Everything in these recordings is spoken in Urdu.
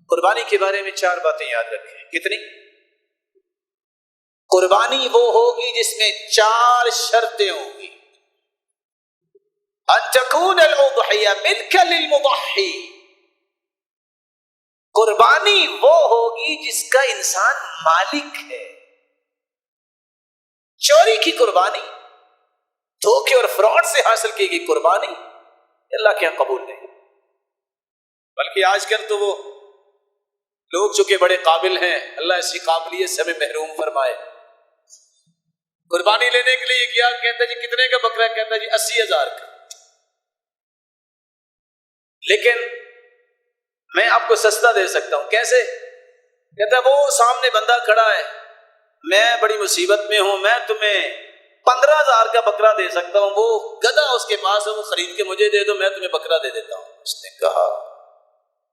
قربانی کے بارے میں 4 باتیں یاد رکھیں. کتنی؟ قربانی وہ ہوگی جس میں 4 شرطیں ہوں گی. ان تکون الاضحیہ ملک للمضحی، قربانی وہ ہوگی جس کا انسان مالک ہے. چوری کی قربانی، دھوکے اور فراڈ سے حاصل کی گئی قربانی اللہ کے یہاں قبول نہیں. بلکہ آج کل تو وہ لوگ جو کہ بڑے قابل ہیں، اللہ اسی قابلیت سے ہمیں محروم فرمائے، قربانی لینے کے لیے کیا کہتا ہے جی کتنے کا بکرا؟ کہتا ہے جی 80,000 کا. لیکن میں آپ کو سستا دے سکتا ہوں. کیسے؟ کہتا ہے وہ سامنے بندہ کھڑا ہے، میں بڑی مصیبت میں ہوں، میں تمہیں 15,000 کا بکرا دے سکتا ہوں. وہ گدھا اس کے پاس ہے، وہ خرید کے مجھے دے دو، میں تمہیں بکرا دے دیتا ہوں. اس نے کہا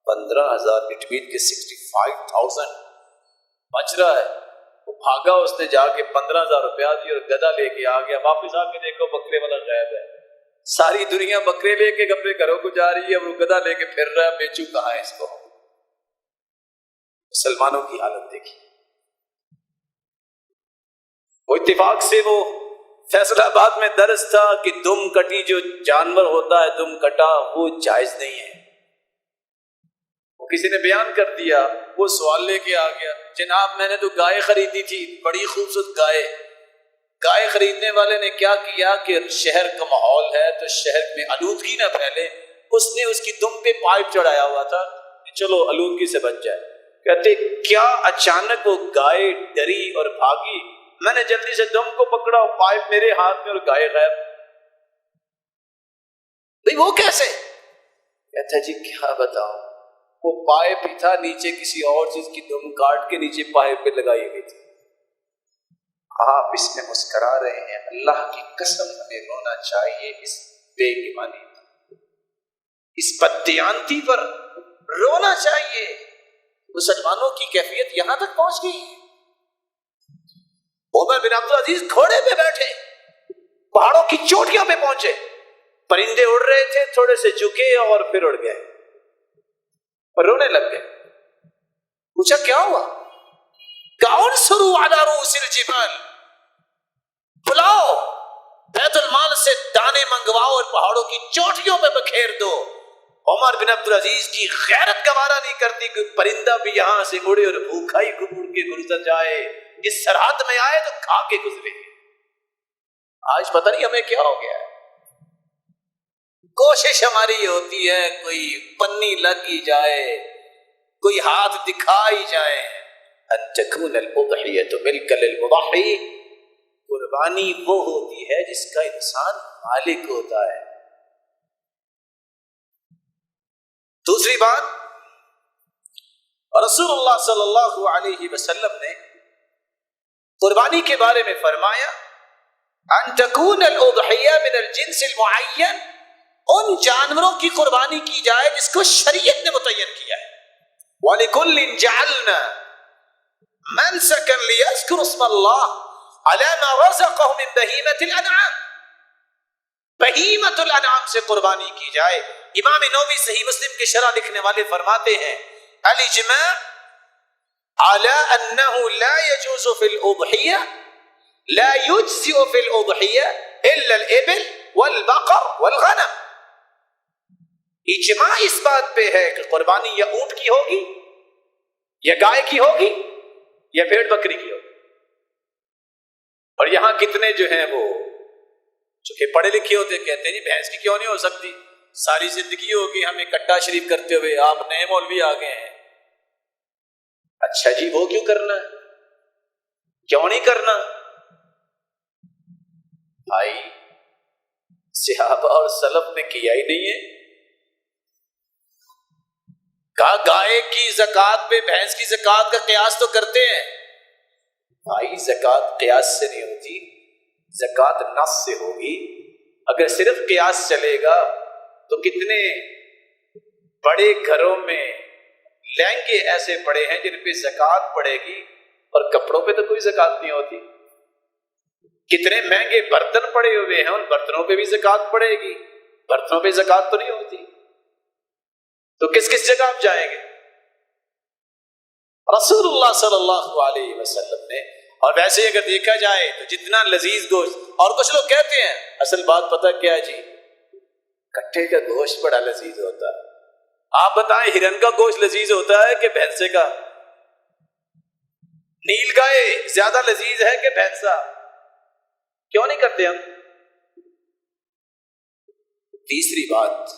15,000 اٹ مین کہ 65,000 بچ رہا ہے. وہ بھاگا، اس نے جا کے 15,000 روپیہ دی اور گدھا لے کے آ گیا. واپس آ کے دیکھو بکرے والا غائب ہے. ساری دنیا بکرے لے کے اپنے گھروں کو جا رہی ہے، وہ گدھا لے کے پھر رہا ہے. بیچو کہاں ہے اس کو؟ مسلمانوں کی حالت دیکھی. وہ اتفاق سے وہ فیصل آباد میں درس تھا کہ دم کٹی جو جانور ہوتا ہے، دم کٹا، وہ جائز نہیں ہے. وہ کسی نے بیان کر دیا، وہ سوال لے کے آ گیا، جناب میں نے تو گائے خریدی تھی، بڑی خوبصورت گائے. گائے خریدنے والے نے کیا کیا کہ شہر کا ماحول ہے تو شہر میں آلودگی نہ پھیلے، اس نے اس کی دم پہ پائپ چڑھایا ہوا تھا کہ چلو آلودگی سے بچ جائے. کہتے کیا اچانک وہ گائے ڈری اور بھاگی، میں نے جلدی سے دم کو پکڑا، پائپ میرے ہاتھ میں اور گائے غائب. بھئی وہ کیسے؟ کہتا جی کیا بتاؤں، وہ پائپ ہی تھا، نیچے کسی اور چیز کی دم کاٹ کے نیچے پائپ پہ لگائی گئی تھی. آپ اس میں مسکرا رہے ہیں، اللہ کی قسم ہمیں رونا چاہیے اس بے ایمانی پر، اس بددیانتی پر رونا چاہیے. مسلمانوں کی کیفیت یہاں تک پہنچ گئی ہے. عمر بن عبدالعزیز گھوڑے پہ بیٹھے پہاڑوں کی چوٹیوں پہ پہنچے، پرندے اڑ رہے تھے، تھوڑے سے جھکے اور پھر اڑ گئے اور رونے لگ گئے. پوچھا کیا ہوا؟ کون سرو علی رؤوس الجبال، بلاؤ بیت المال سے دانے منگواؤ اور پہاڑوں کی چوٹیوں پہ بکھیر دو. عمر بن عبدالعزیز کی غیرت گوارا نہیں کرتی کہ پرندہ بھی یہاں سے اڑے اور بھوکا ہی گھبر کے گزر جائے، اس سرحد میں آئے تو کھا کے گزرے. آج پتہ نہیں ہمیں کیا ہو گیا ہے. کوشش ہماری یہ ہوتی ہے کوئی پنی لگی جائے، کوئی ہاتھ دکھائی جائے. ان تکون الاضحیۃ ملک للمضحی، قربانی وہ ہوتی ہے جس کا انسان مالک ہوتا ہے. دوسری بات، رسول اللہ صلی اللہ علیہ وسلم نے قربانی کے بارے میں فرمایا ان تکون الاضحیہ من الجنس المعین، ان جانوروں کی قربانی کی جائے جس کو شریعت نے متعین کیا ہے. وَلِكُلٍّ جَعَلْنَا مَنْسَكًا لِيَذْكُرُوا اسْمَ اللَّهِ عَلَى مَا رَزَقَهُم مِّن بَهِيمَةِ الْأَنْعَامِ، بہیمۃ الانعام سے قربانی کی جائے. امام نووی صحیح مسلم کی شرح لکھنے والے فرماتے ہیں الاجماع على انه لا يجوز في الاضحية لا يجزئ في الاضحية الا الابل والبقر والغنم. اجماع اس بات پہ ہے کہ قربانی یا اونٹ کی ہوگی یا گائے کی ہوگی یا بھیڑ بکری کی ہوگی. اور یہاں کتنے جو ہیں وہ چونکہ پڑھے لکھے ہوتے کہتے ہیں جی بھینس کی کیوں نہیں ہو سکتی، ساری زندگی ہوگی ہمیں کٹا شریف کرتے ہوئے، آپ نئے مولوی آ گئے ہیں. اچھا جی وہ کیوں کرنا ہے، کیوں نہیں کرنا؟ بھائی صحابہ اور سلف نے کیا ہی نہیں ہے. کہا گائے کی زکوٰۃ پہ بھینس کی زکوٰۃ کا قیاس تو کرتے ہیں. بھائی زکوٰۃ قیاس سے نہیں ہوتی، زکوٰۃ نص سے ہوگی. اگر صرف قیاس چلے گا تو کتنے بڑے گھروں میں لہنگے ایسے پڑے ہیں جن پہ زکوٰۃ پڑے گی اور کپڑوں پہ تو کوئی زکوٰۃ نہیں ہوتی. کتنے مہنگے برتن پڑے ہوئے ہیں، ان برتنوں پہ بھی زکوٰۃ پڑے گی، برتنوں پہ زکوٰۃ تو نہیں ہوتی. تو کس کس جگہ آپ جائیں گے؟ رسول اللہ صلی اللہ علیہ وسلم نے. اور ویسے اگر دیکھا جائے تو جتنا لذیذ گوشت, اور کچھ لوگ کہتے ہیں اصل بات پتہ کیا جی, کٹھے کا گوشت بڑا لذیذ ہوتا ہے. آپ بتائیں ہرن کا گوشت لذیذ ہوتا ہے کہ بھینسے کا؟ نیل گائے زیادہ لذیذ ہے کہ بھینسا؟ کیوں نہیں کرتے ہم؟ تیسری بات,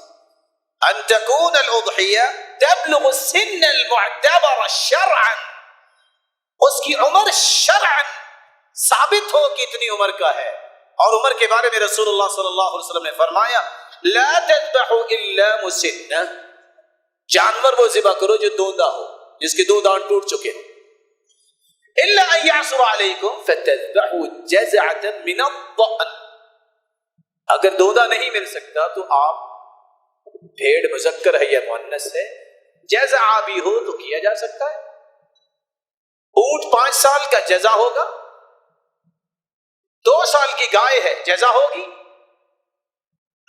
ان تكون الاضحیہ تبلغ السن المعتبر شرعا, اس کی عمر شرعا ثابت ہو کہ اتنی عمر کا ہے. اور عمر کے بارے میں رسول اللہ صلی اللہ علیہ وسلم نے فرمایا لا تذبحوا الا مسنہ, جانور وہ ذبح کرو جو دوندا ہو, جس کے دو دانت ٹوٹ چکے ہوں. الا ان يعثر عليكم فتذبحوا جزعة من الضأن, اگر دوندا نہیں مل سکتا تو آپ, بھیڑ مذکر ہے یا مؤنث ہے, جزع بھی ہو تو کیا جا سکتا ہے. اونٹ 5 سال کا جزا ہوگا, 2 سال کی گائے ہے جزا ہوگی.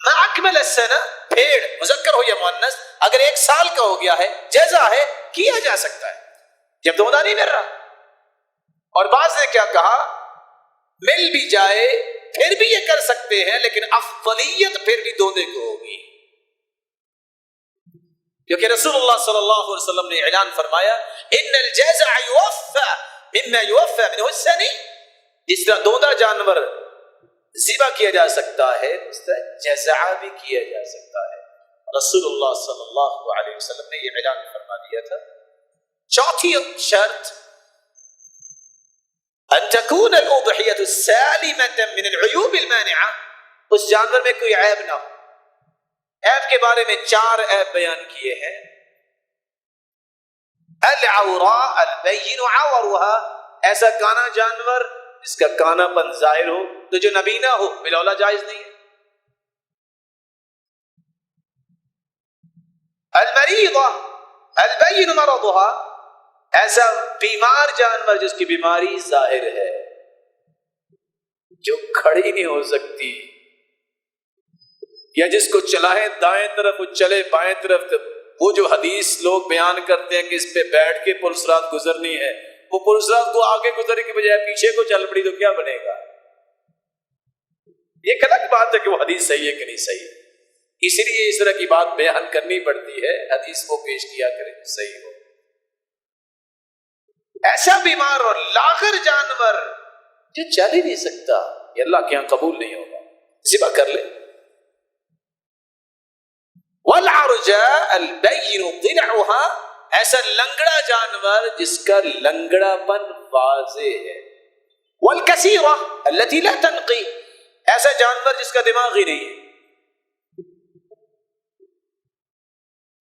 ما اکمل السنہ, بھیڑ مذکر ہو یا مؤنث اگر 1 سال کا ہو گیا ہے جزا ہے, کیا جا سکتا ہے جب دوندا نہیں مل رہا. اور بعض نے کیا کہا, مل بھی جائے پھر بھی یہ کر سکتے ہیں, لیکن افضلیت پھر بھی دوندے کو ہوگی, کیونکہ رسول اللہ صلی اللہ علیہ وسلم نے اعلان فرمایا ان الجزع يوفى مما يوفى منه السنی, جس طرح دوندا جانور ذبح کیا جا سکتا ہے اس طرح جزع بھی کیا جا سکتا ہے. رسول اللہ صلی اللہ علیہ وسلم نے یہ اعلان فرما دیا تھا. چوتھی شرط ان تكون الاضحیۃ سالمة من العیوب المانعة, اس جانور میں کوئی عیب نہ ہو. عیب کے بارے میں 4 عیب بیان کیے ہیں. العوراء البین عورها, ایسا کانا جانور جس کا کانا پن ظاہر ہو, تو جو نبینا ہو بلولا جائز نہیں ہے. المریضہ البین مرضها, ایسا بیمار جانور جس کی بیماری ظاہر ہے, جو کھڑی نہیں ہو سکتی, یا جس کو چلائے دائیں طرف وہ چلے بائیں طرف. وہ جو حدیث لوگ بیان کرتے ہیں کہ اس پہ بیٹھ کے پلسرات گزرنی ہے, وہ پلسرات کو آگے گزرنے کی بجائے پیچھے کو چل پڑی تو کیا بنے گا؟ یہ الگ بات ہے کہ وہ حدیث صحیح ہے کہ نہیں صحیح. اس لیے اس طرح کی بات بیان کرنی پڑتی ہے, حدیث کو پیش کیا کرے صحیح ہو. ایسا بیمار اور لاغر جانور جو چل ہی نہیں سکتا, یہ اللہ کے یہاں قبول نہیں ہوگا, ذبح کر لے. والعرج البین ضلعها, ایسا لنگڑا جانور جس کا لنگڑا پن واضح ہے. والکثیرہ التي لا تنقی, ایسا جانور جس کا دماغ ہی نہیں ہے,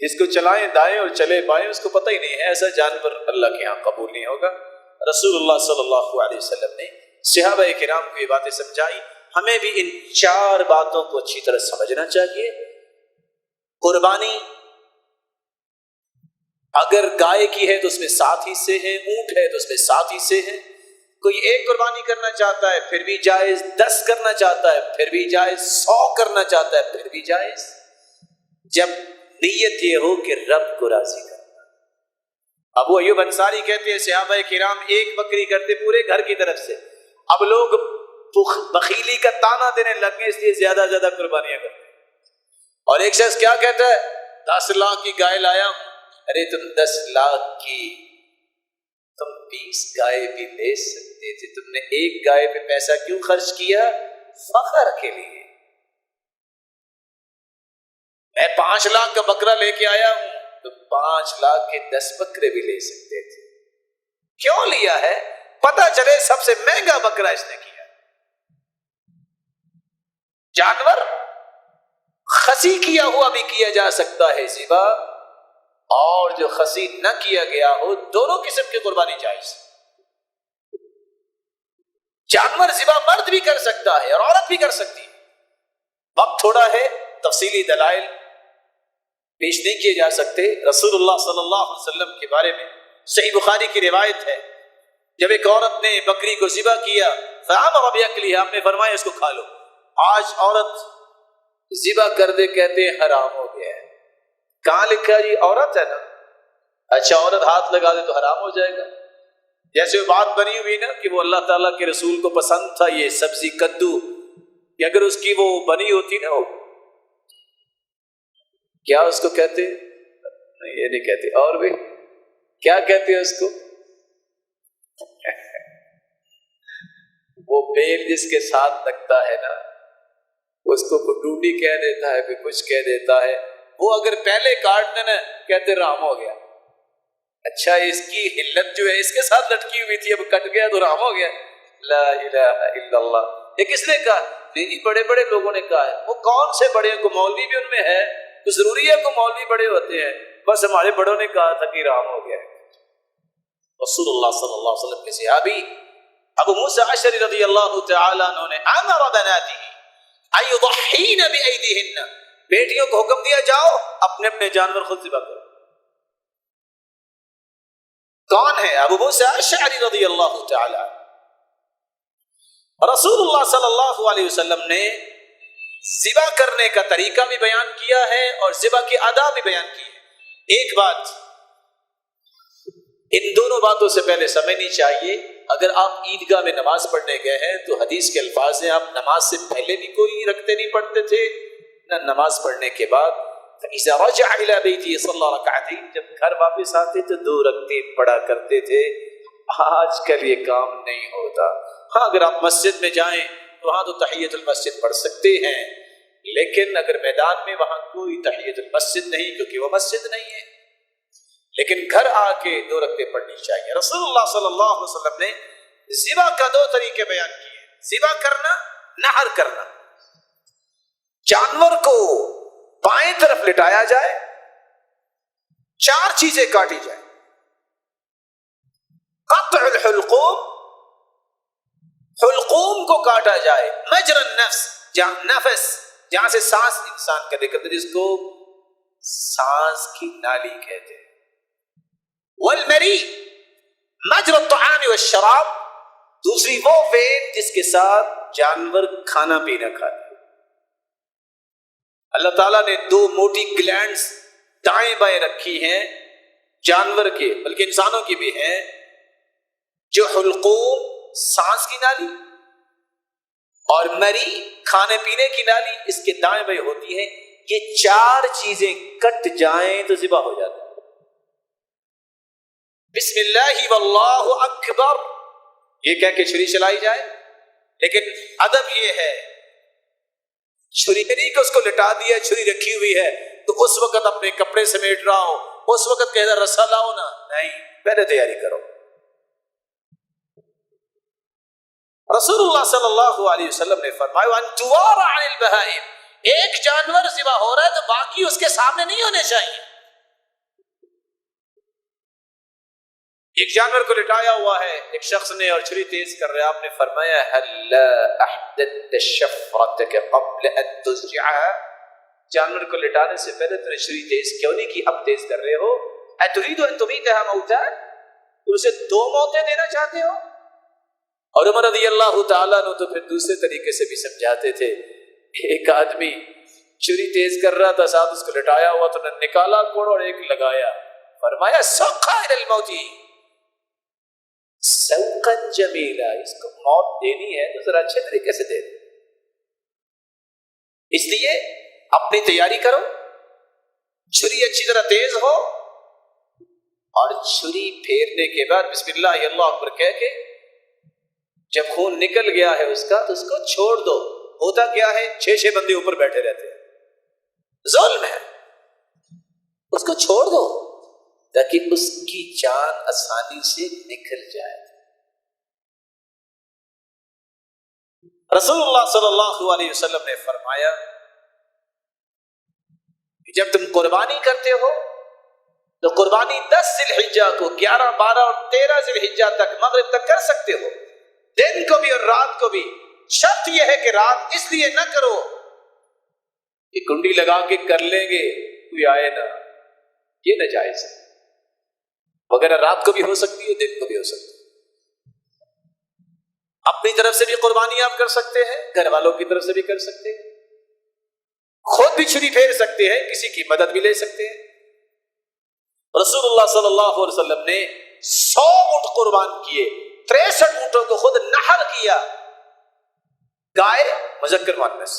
جس کو چلائیں دائیں اور چلے بائیں اس کو پتہ ہی نہیں ہے, ایسا جانور اللہ کے ہاں قبول نہیں ہوگا. رسول اللہ صلی اللہ علیہ وسلم نے صحابہ کرام کو یہ باتیں سمجھائی. ہمیں بھی ان 4 باتوں کو اچھی طرح سمجھنا چاہیے. قربانی اگر گائے کی ہے تو اس میں 7 حصے ہیں, اونٹ ہے تو اس میں 7 حصے ہیں. کوئی ایک قربانی کرنا چاہتا ہے پھر بھی جائز, 10 کرنا چاہتا ہے پھر بھی جائز, 100 کرنا چاہتا ہے پھر بھی جائز, جب نیت یہ ہو کہ رب کو راضی کرنا. ابو ایوب انصاری کہتے ہیں صحابہ کرام ایک بکری کرتے پورے گھر کی طرف سے, اب لوگ بخیلی کا تانا دینے لگ گئے, اس لیے زیادہ زیادہ قربانیاں کرتے. اور ایک شخص کیا کہتا ہے, 10 لاکھ کی گائے لایا ہوں. ارے تم 10 لاکھ کی, تم 20 گائے بھی لے سکتے تھے, تم نے ایک گائے پہ پیسہ کیوں خرچ کیا؟ فخر کے لیے. میں 5 لاکھ کا بکرا لے کے آیا ہوں, تو 5 لاکھ کے 10 بکرے بھی لے سکتے تھے. کیوں لیا ہے؟ پتہ چلے سب سے مہنگا بکرا اس نے کیا. جانور خسی کیا ہوا بھی کیا جا سکتا ہے ذبح, اور جو خسی نہ کیا گیا ہو, دونوں قسم کی قربانی جائز. جانور ذبح مرد بھی کر سکتا ہے اور عورت بھی کر سکتی ہے. وقت تھوڑا ہے, تفصیلی دلائل پیش نہیں کیے جا سکتے. رسول اللہ صلی اللہ علیہ وسلم کے بارے میں صحیح بخاری کی روایت ہے, جب ایک عورت نے بکری کو ذبح کیا, فَأَمَرَ بِأَكْلِهَا, آپ نے فرمایا اس کو کھا لو. آج عورت ذبح کر دے کہتے ہیں حرام ہو گیا ہے. کہاں لکھا جی؟ عورت ہے نا, اچھا عورت ہاتھ لگا دے تو حرام ہو جائے گا؟ جیسے وہ بات بنی ہوئی نا کہ وہ اللہ تعالیٰ کے رسول کو پسند تھا یہ سبزی کدو، کہ اگر اس کی وہ بنی ہوتی نا، وہ کیا اس کو کہتے؟ نہیں یہ نہیں کہتے، اور بھی کیا کہتے ہیں اس کو؟ وہ بیل جس کے ساتھ لگتا ہے نا، اس کو ڈوڈی کہہ دیتا ہے، کوئی کچھ کہہ دیتا ہے، وہ اگر پہلے کاٹ دے نا کہتے رام ہو گیا۔ اچھا اس کی حلت جو ہے اس کے ساتھ لٹکی ہوئی تھی، اب کٹ گیا تو رام ہو گیا۔ لا الہ الا اللہ۔ یہ کس نے کہا؟ نہیں بڑے بڑے لوگوں نے کہا ہے۔ وہ کون سے بڑے؟ کو مولوی بھی ان میں ہے، تو ضروری ہے کو مولوی بڑے ہوتے ہیں؟ بس ہمارے بڑوں نے کہا تھا کہ رام ہو گیا۔ رسول اللہ صلی اللہ علیہ وسلم کے صحابی ابو موسیٰ اشعری رضی اللہ تعالی عنہ نے امر بناته ایضحین بایدیہن، بیٹیوں کو حکم دیا جاؤ اپنے اپنے جانور خود ذبح کرو۔ کون ہے؟ ابو موسیٰ اشعری رضی اللہ تعالی عنہ۔ رسول اللہ صلی اللہ علیہ وسلم نے ذبح کرنے کا طریقہ بھی بیان کیا ہے اور ذبح کی آداب بھی بیان کی ہے۔ ایک بات ان دونوں باتوں سے پہلے سمجھنی چاہیے، اگر آپ عیدگاہ میں نماز پڑھنے گئے ہیں تو حدیث کے الفاظ ہیں آپ نماز سے پہلے بھی کوئی رکھتے نہیں پڑھتے تھے نہ نماز پڑھنے کے بعد۔ فَإِذَا رَجَعَ إِلَى بَيْتِهِ صَلَّى رَكَعَتَيْنِ، جب گھر واپس آتے تو 2 رکعتیں پڑھا کرتے تھے۔ آج کل یہ کام نہیں ہوتا۔ ہاں اگر آپ مسجد میں جائیں تو وہاں تو تحیۃ المسجد پڑھ سکتے ہیں، لیکن اگر میدان میں وہاں کوئی تحیۃ المسجد نہیں، کیونکہ وہ مسجد نہیں ہے، لیکن گھر آ کے 2 رکعتیں پڑھنی چاہیے۔ رسول اللہ صلی اللہ علیہ وسلم نے ذبح کا 2 طریقے بیان کیے، ذبح کرنا، نحر کرنا۔ جانور کو بائیں طرف لٹایا جائے، 4 چیزیں کاٹی جائیں۔ قطع الحلقوم، حلقوم کو کاٹا جائے، مجرى النفس، نفس جہاں سے سانس انسان کا نکلتا ہے جس کو سانس کی نالی کہتے ہیں۔ والمری مجرى الطعام والشراب، دوسری وہ وین جس کے ساتھ جانور کھانا پینا کھاتا ہے۔ اللہ تعالیٰ نے 2 موٹی گلینڈز دائیں بائیں رکھی ہیں جانور کے، بلکہ انسانوں کی بھی ہیں، جو حلقوم سانس کی نالی اور مری کھانے پینے کی نالی اس کے دائیں بائیں ہوتی ہیں۔ یہ 4 چیزیں کٹ جائیں تو ذبح ہو جاتا ہے۔ بسم اللہ واللہ اکبر یہ کہہ کے چھری چلائی جائے، لیکن ادب یہ ہے چھری نہیں کہ اس کو لٹا دیا، چھری رکھی ہوئی ہے تو اس وقت اپنے کپڑے سمیٹ رہا ہو، اس وقت کہہ رہا رسا لاؤ نا، نہیں، پہلے تیاری کرو۔ رسول اللہ صلی اللہ علیہ وسلم نے فرمایا وَأَن تُوَارَ عَنِ الْبَهَائِمِ، ایک جانور ذبح ہو رہا ہے تو باقی اس کے سامنے نہیں ہونے چاہیے۔ ایک جانور کو لٹایا ہوا ہے ایک شخص نے اور چھری تیز کر رہا ہے، آپ نے فرمایا هَلَّا أَحْدَثْتَ شَفْرَتَكَ قَبْلَ أَن تُزْجِعَهَا، جانور کو لٹانے سے پہلے تم نے چھری تیز کیوں نہیں کی، اب تیز کر رہے ہو۔ أَتُرِيدُ أَن تُمِيتَهَا مَوْتًا، تم اسے 2 موتیں دینا چاہتے ہو۔ اور عمر رضی اللہ تعالیٰ نے تو پھر دوسرے طریقے سے بھی سمجھاتے تھے۔ ایک آدمی چھری تیز کر رہا تھا، ساتھ اس کو لٹایا ہوا تو نے نکالا کوڑ اور ایک لگایا، فرمایا سوقا الى الموت سوقا جمیلا، اس کو موت دینی ہے تو ذرا اچھے طریقے سے دے۔ اس لیے اپنی تیاری کرو، چھری اچھی طرح تیز ہو، اور چھری پھیرنے کے بعد بسم اللہ اللہ اکبر کہہ کے جب خون نکل گیا ہے اس کا تو اس کو چھوڑ دو۔ ہوتا کیا ہے 6 بندے اوپر بیٹھے رہتے ہیں، ظلم ہے، اس کو چھوڑ دو تاکہ اس کی جان آسانی سے نکل جائے۔ رسول اللہ صلی اللہ علیہ وسلم نے فرمایا کہ جب تم قربانی کرتے ہو تو قربانی 10 ذی الحجہ کو 11، 12 اور 13 ذی الحجہ تک مغرب تک کر سکتے ہو، دن کو بھی اور رات کو بھی۔ شرط یہ ہے کہ رات اس لیے نہ کرو کہ کنڈی لگا کے کر لیں گے کوئی آئے نہ، یہ ناجائز ہے، وغیرہ رات کو بھی ہو سکتی ہے دن کو بھی ہو سکتی ہے۔ اپنی طرف سے بھی قربانی آپ کر سکتے ہیں، گھر والوں کی طرف سے بھی کر سکتے ہیں، خود بھی چھری پھیر سکتے ہیں، کسی کی مدد بھی لے سکتے ہیں۔ رسول اللہ صلی اللہ علیہ وسلم نے 100 اونٹ قربان کیے، 63 اونٹوں کو خود نحر کیا. گائے مذکر مؤنث،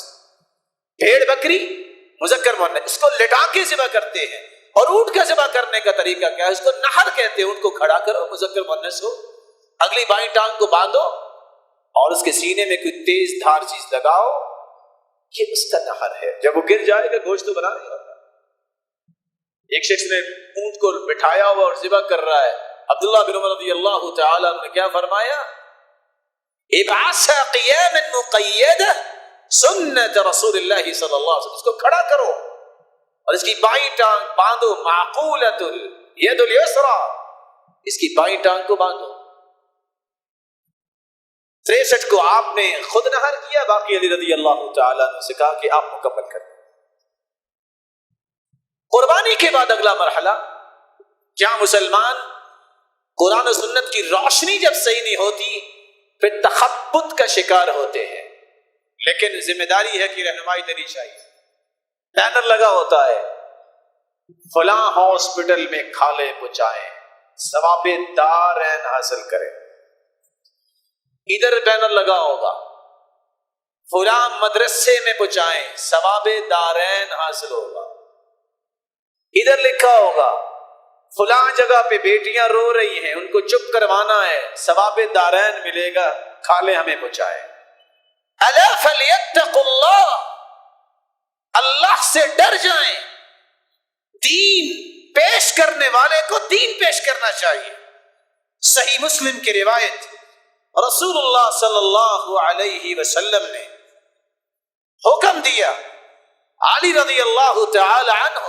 بھیڑ بکری مذکر مؤنث، اس کو لٹا کے ذبح کرتے ہیں. اور اونٹ کا ذبح کرنے کا طریقہ کیا ہے؟ اس کو نحر کہتے ہیں. اونٹ کو کھڑا کرو، مذکر مؤنث ہو، اگلی بائیں ٹانگ کو باندھو اور اس کے سینے میں کوئی تیز دھار چیز لگاؤ، یہ اس کا نحر ہے. جب وہ گر جائے گا گوشت تو بنا نہیں ہوتا. ایک شخص نے اونٹ کو بٹھایا ہوا اور ذبح کر رہا ہے. عبداللہ بن عمر رضی اللہ تعالیٰ نے کیا فرمایا؟ ابعثها قیاما مقیدہ سنت رسول اللہ صلی اللہ علیہ وسلم. اس کو کھڑا کرو اور اس کی بائیں ٹانگ باندھو. معقولۃ الید الیسری، اس کی بائیں ٹانگ کو باندھو. 63 کو آپ نے خود نہر کیا، باقی علی رضی اللہ تعالیٰ نے کہا کہ آپ مکمل کریں. قربانی کے بعد اگلا مرحلہ، کیا مسلمان قرآن و سنت کی روشنی جب صحیح نہیں ہوتی پھر تخبط کا شکار ہوتے ہیں. لیکن ذمہ داری ہے کہ رہنمائی دینی چاہیے. بینر لگا ہوتا ہے فلاں ہاسپٹل میں کھالے پہنچائیں، ثواب دارین حاصل کریں. ادھر بینر لگا ہوگا فلاں مدرسے میں پہنچائیں، ثواب دارین حاصل ہوگا. ادھر لکھا ہوگا فلاں جگہ پہ بیٹیاں رو رہی ہیں، ان کو چپ کروانا ہے، ثواب دارین ملے گا، کھالے ہمیں پہنچائیں. الا فلیتقوا اللہ، اللہ سے ڈر جائیں. دین پیش کرنے والے کو دین پیش کرنا چاہیے. صحیح مسلم کی روایت، رسول اللہ صلی اللہ علیہ وسلم نے حکم دیا، علی رضی اللہ تعالی عنہ،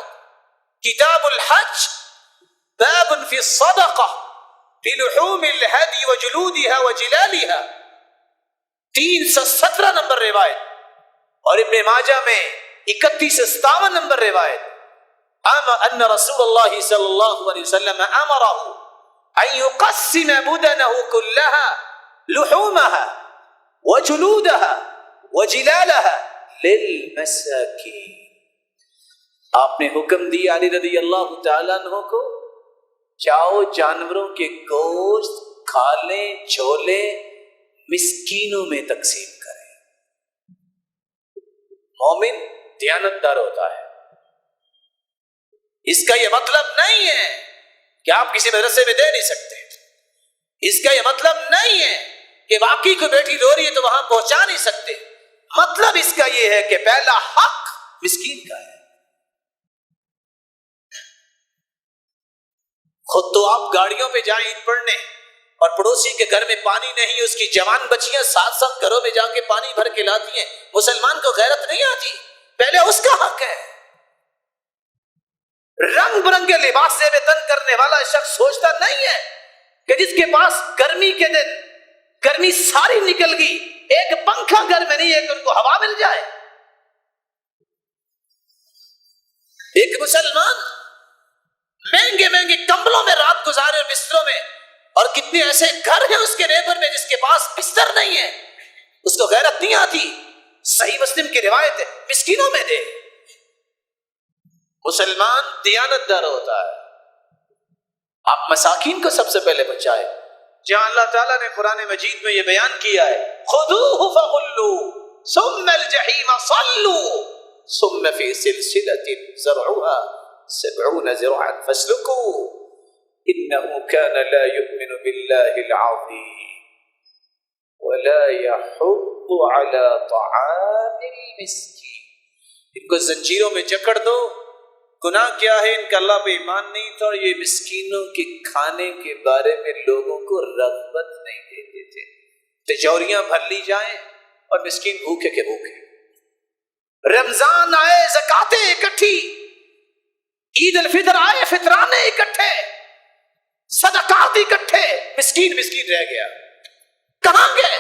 کتاب الحج باب فی الصدقہ فی لحوم الہدی وجلودها وجلالها، 317 نمبر روایت. اور ابن ماجہ میں 3157 نمبر روایت، ان رسول اللہ صلی اللہ علیہ وسلم امرہ ان یقسم بدنہ كلها لحومها وجلودها وجلالها للمساکین. آپ نے حکم دیا علی رضی اللہ تعالیٰ عنہ کو، جاؤ جانوروں کے گوشت کھالیں، چھولیں، مسکینوں میں تقسیم کریں. مومن دیانتدار ہوتا ہے. اس کا یہ مطلب نہیں ہے کہ آپ کسی مدرسے میں دے نہیں سکتے. اس کا یہ مطلب نہیں ہے کہ واقعی کوئی بیٹی رو رہی ہے تو وہاں پہنچا نہیں سکتے. مطلب اس کا یہ ہے کہ پہلا حق مسکین کا ہے. خود تو آپ گاڑیوں پہ جائیں عید پڑھنے اور پڑوسی کے گھر میں پانی نہیں، اس کی جوان بچیاں ساتھ ساتھ گھروں میں جا کے پانی بھر کے لاتی ہیں. مسلمان کو غیرت نہیں آتی؟ پہلے اس کا حق ہے. رنگ برنگے لباس سے بے تن کرنے والا شخص سوچتا نہیں ہے کہ جس کے پاس گرمی کے دن گرمی ساری نکل گئی، ایک پنکھا گھر میں نہیں ہے کہ ان کو ہوا مل جائے. ایک مسلمان مہنگے مہنگے کمبلوں میں رات گزارے اور بستروں میں، اور کتنے ایسے گھر ہیں اس کے نیبر میں جس کے پاس بستر نہیں ہے، اس کو غیرت نہیں آتی. صحیح مسلم کی روایت ہے، مسکینوں میں دے. مسلمان دیانتدار ہوتا ہے. آپ مساکین کو سب سے پہلے بچائے. جہاں اللہ تعالیٰ نے قرآن مجید میں یہ بیان کیا ہے، خذوہ فغلوہ ثم الجحیم صلوا ثم فی سلسلۃ ذرعها 70 ذراعا فاسلكوه انه كان لا يؤمن بالله العظيم ولا يحض على طعام المسكين. ان کو زنجیروں میں جکڑ دو. گناہ کیا ہے؟ ان کا اللہ پہ ایمان نہیں تھا اور یہ مسکینوں کے کھانے کے بارے میں لوگوں کو رغبت نہیں دیتے تھے. تجوریاں بھر لی جائیں اور مسکین بھوکے کے بھوکے. رمضان آئے زکاتیں اکٹھی، عید الفطر آئے فطرانے اکٹھے، صدقات اکٹھے، مسکین مسکین رہ گیا. کہاں گئے؟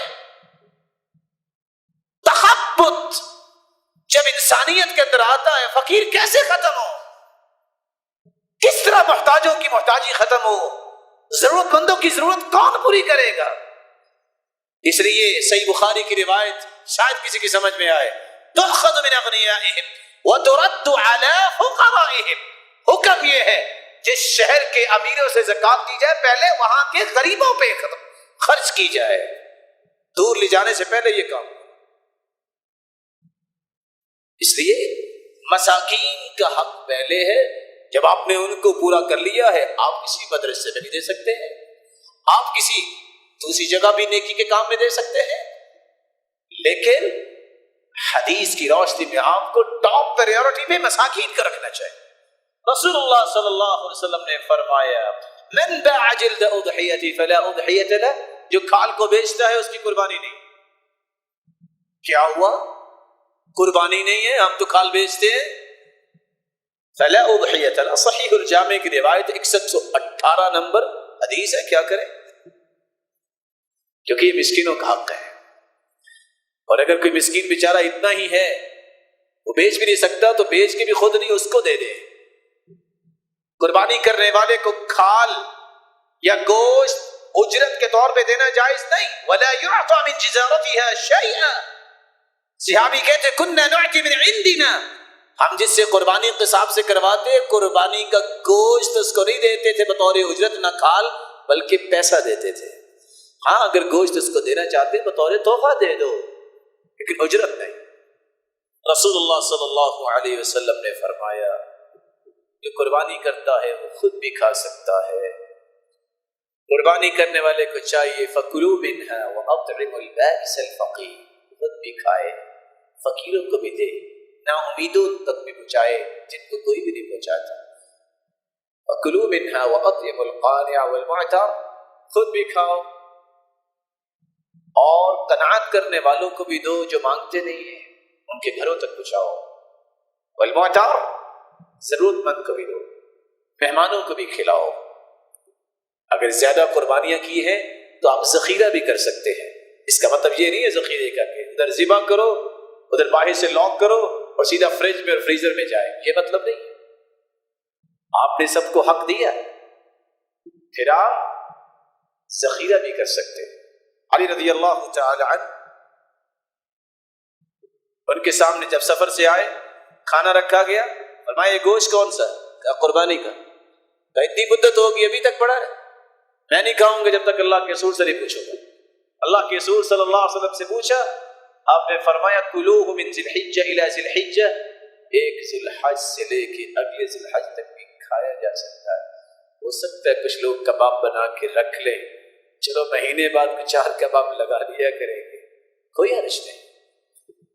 تخبط جب انسانیت کے اندر آتا ہے، فقیر کیسے ختم ہو؟ کس طرح محتاجوں کی محتاجی ختم ہو؟ ضرورت مندوں کی ضرورت کون پوری کرے گا؟ اس لیے صحیح بخاری کی روایت شاید کسی کی سمجھ میں آئے، تؤخذ من اغنیائہم وترد علی فقرائہم. حکم یہ ہے جس شہر کے امیروں سے زکات دی جائے پہلے وہاں کے غریبوں پہ خرچ کی جائے، دور لے جانے سے پہلے یہ کام۔ اس لیے مساکین کا حق پہلے ہے، جب آپ نے ان کو پورا کر لیا ہے آپ کسی مدرسے میں بھی دے سکتے ہیں، آپ کسی دوسری جگہ بھی نیکی کے کام میں دے سکتے ہیں، لیکن حدیث کی روشنی میں آپ کو ٹاپ پریورٹی میں مساکین کا رکھنا چاہیے۔ رسول اللہ صلی اللہ علیہ وسلم نے فرمایا من باع جلد اضحیتی فلا اضحیت له، جو کھال کو بیچتا ہے اس کی قربانی نہیں۔ کیا ہوا؟ قربانی نہیں ہے، ہم تو کھال بیچتے ہیں۔ فلا اضحیت له، صحیح الجامع کی روایت 6118 نمبر حدیث ہے، کیا کریں؟ کیونکہ یہ مسکینوں کا حق ہے، اور اگر کوئی مسکین بیچارہ اتنا ہی ہے وہ بیچ بھی نہیں سکتا تو بیچ کے بھی خود نہیں، اس کو دے دے۔ قربانی کرنے والے کو کھال یا گوشت اجرت کے طور پہ دینا جائز نہیں۔ ولا يعطى من جزارتها شيئا، صحابی کہتے كنا نعطي من عندنا، ہم جس سے قربانی قصاب سے کرواتے قربانی کا گوشت اس کو نہیں دیتے تھے بطور اجرت، نہ کھال بلکہ پیسہ دیتے تھے۔ ہاں اگر گوشت اس کو دینا چاہتے بطور تحفہ دے دو، لیکن اجرت نہیں۔ رسول اللہ صلی اللہ علیہ وسلم نے فرمایا جو قربانی کرتا ہے وہ خود بھی کھا سکتا ہے، قربانی کرنے والے کو چاہیے فَكُلُوا مِنْهَا وَأَطْعِمُوا الْبَائِسَ الْفَقِيرَ، خود بھی کھائے فقیروں کو بھی دے، نا امیدوں تک بھی پہنچائے جن کو کوئی بھی نہیں پہنچاتا۔ فَكُلُوا مِنْهَا وَأَطْعِمُوا الْقَانِعَ وَالْمُعْتَرَ، خود بھی کھاؤ اور قناعت کرنے والوں کو بھی دو جو مانگتے نہیں ہیں، ان کے گھروں تک پہنچاؤ۔ والمعتر، ضرورت مند کو بھی دو، مہمانوں کو بھی کھلاؤ۔ اگر زیادہ قربانیاں کی ہیں تو آپ ذخیرہ بھی کر سکتے ہیں، اس کا مطلب یہ نہیں ہے ذخیرے کر کے ادھر ذبح کرو ادھر باہر سے لاک کرو اور سیدھا فریج میں اور فریزر میں جائے، یہ مطلب نہیں۔ آپ نے سب کو حق دیا، پھر آپ ذخیرہ بھی کر سکتے ہیں۔ علی رضی اللہ تعالی عنہ ان کے سامنے جب سفر سے آئے کھانا رکھا گیا، فرمایا یہ گوشت کون سا؟ کہا قربانی کا۔ کہا اتنی مدت ہوگی ابھی تک پڑا ہے، میں نہیں کھاؤں گا جب تک اللہ کے رسول سے نہیں پوچھوں گا۔ اللہ کے رسول صلی اللہ علیہ وسلم سے پوچھا، آپ نے فرمایا کلوہ من ذی الحجہ الی ذی الحجہ، ایک ذی الحج سے لے کے اگلے ذی الحج تک بھی کھایا جا سکتا ہے۔ ہو سکتا ہے کچھ لوگ کباب بنا کے رکھ لیں، چلو مہینے بعد 4 کباب لگا لیا کریں گے، کوئی حرج نہیں،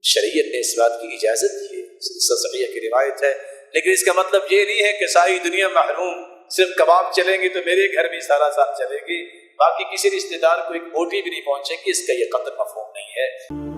شریعت نے اس بات کی اجازت دی ہے، صحیح کی روایت ہے۔ لیکن اس کا مطلب یہ نہیں ہے کہ ساری دنیا محروم، صرف کباب چلیں گے تو میرے گھر بھی سارا ساتھ چلے گی، باقی کسی رشتہ دار کو ایک بوٹی بھی نہیں پہنچے گی، اس کا یہ قطع مفہوم نہیں ہے۔